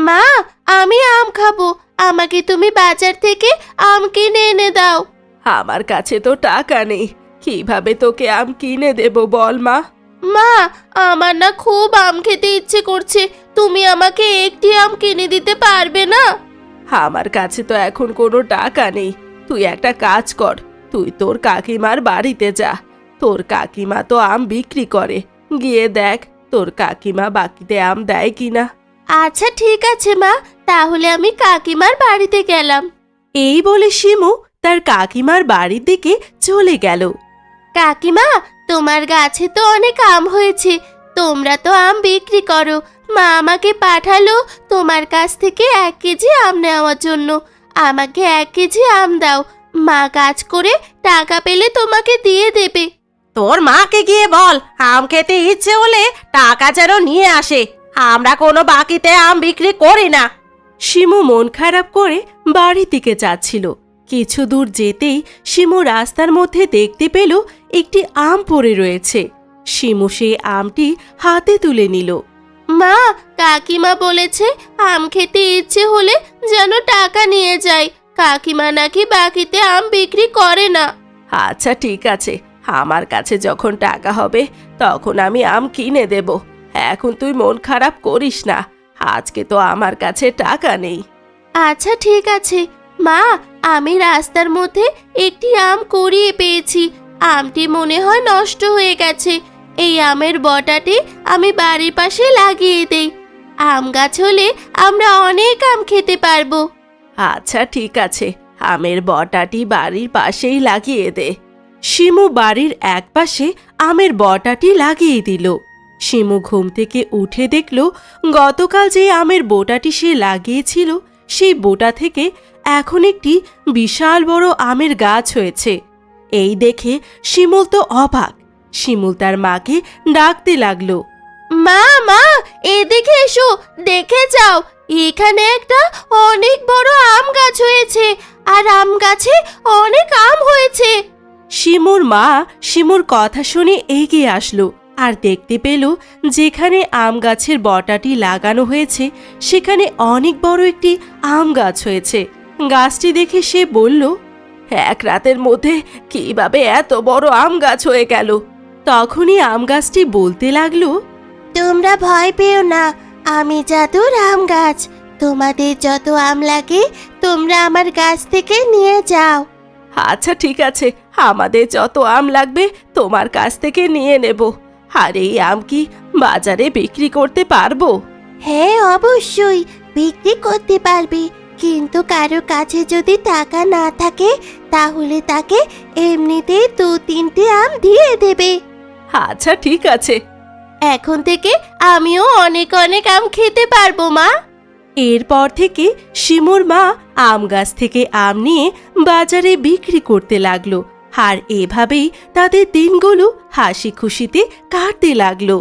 মা, আমি আম খাবো, আমাকে তুমি বাজার থেকে আম কিনে এনে দাও। আমার কাছে তো টাকা নেই, কিভাবে তোকে আম কিনে দেব বল মা। মা, আমার না খুব আম খেতে ইচ্ছে করছে, তুমি আমাকে একটি আম কিনে দিতে পারবে না? আমার কাছে তো এখন কোনো টাকা নেই। তুই একটা কাজ কর, তুই তোর কাকিমার বাড়িতে যা। তোর কাকিমা তো আম বিক্রি করে, গিয়ে দেখ তোর কাকিমা বাকিতে আম দেয় কিনা। আচ্ছা ঠিক আছে মা, তাহলে আমি কাকিমার বাড়িতে গেলাম। এই বলে শিমু তার কাকিমার বাড়ির দিকে চলে গেল। কাকিমা, তোমার গাছে তো অনেক আম হয়েছে, তোমরা তো আম বিক্রি করো, মা আমাকে পাঠালো তোমার কাছ থেকে 1 কেজি আম নেওয়ার জন্য। আমাকে 1 কেজি আম দাও, মা কাজ করে টাকা পেলে তোমাকে দিয়ে দেবে। তোর মাকে গিয়ে বল আম খেতে ইচ্ছে হলে টাকা যেন নিয়ে আসে, আমরা কোনো বাকিতে আম বিক্রি করি না। শিমু মন খারাপ করে বাড়ির দিকে যাচ্ছিল। কিছু দূর যেতেই শিমু রাস্তার মধ্যে দেখতে পেল একটি আম পড়ে রয়েছে। শিমু সেই আমটি হাতে তুলে নিল। মা, কাকিমা বলেছে আম খেতে ইচ্ছে হলে যেন টাকা নিয়ে যায়, কাকিমা নাকি বাকিতে আম বিক্রি করে না। আচ্ছা ঠিক আছে, আমার কাছে যখন টাকা হবে তখন আমি আম কিনে দেব। এখন তুই মন খারাপ করিস না, আজকে তো আমার কাছে টাকা নেই। আচ্ছা ঠিক আছে মা, আমি রাস্তার মধ্যে একটি আম কুড়িয়ে পেয়েছি, আমটি মনে হয় নষ্ট হয়ে গেছে। এই আমের বটাটি আমি বাড়ির পাশে লাগিয়ে দেই, আম গাছ হলে আমরা অনেক আম খেতে পারবো। আচ্ছা ঠিক আছে, আমের বটাটি বাড়ির পাশেই লাগিয়ে দে। শিমু বাড়ির একপাশে আমের বটাটি লাগিয়ে দিল। শিমু ঘুম থেকে উঠে দেখল গতকাল যে আমের বোটাটি সে লাগিয়েছিল সেই বোটা থেকে এখন একটি বিশাল বড় আমের গাছ হয়েছে। এই দেখে শিমুল তো অবাক। শিমুল তার মাকে ডাকতে লাগলো। মা, মা, এদিকে এসো, দেখে যাও, এখানে একটা অনেক বড় আম গাছ হয়েছে, আর আম গাছে অনেক আম হয়েছে। শিমুর মা শিমুর কথা শুনে এগিয়ে আসলো আর দেখতে পেল যেখানে আম গাছের বটাটি লাগানো হয়েছে সেখানে অনেক বড় একটি আম গাছ হয়েছে। গাছটি দেখে সে বলল, এক রাতের মধ্যে কিভাবে এত বড় আম গাছ হয়ে গেল? তখনই আম গাছটি বলতে লাগলো, তোমরা ভয় পেও না, আমি জাদুর আম গাছ, তোমাদের যত আম লাগে তোমরা আমার গাছ থেকে নিয়ে যাও। আচ্ছা ঠিক আছে, আমাদের যত আম লাগবে তোমার কাছ থেকে নিয়ে নেব। আর এই আম কি বাজারে বিক্রি করতে পারবো? হ্যাঁ অবশ্যই বিক্রি করতে পারবে, কিন্তু কারো কাছে যদি টাকা না থাকে তাহলে তাকে এমনিতেই 2-3টে আম দিয়ে দেবে। আচ্ছা ঠিক আছে। এখন থেকে আমিও অনেক অনেক আম খেতে পারবো মা। এরপর থেকে শিমুর মা আম গাছ থেকে আম নিয়ে বাজারে বিক্রি করতে লাগলো। আর এভাবেই তাদের দিনগুলো হাসি খুশিতে কাটতে লাগলো।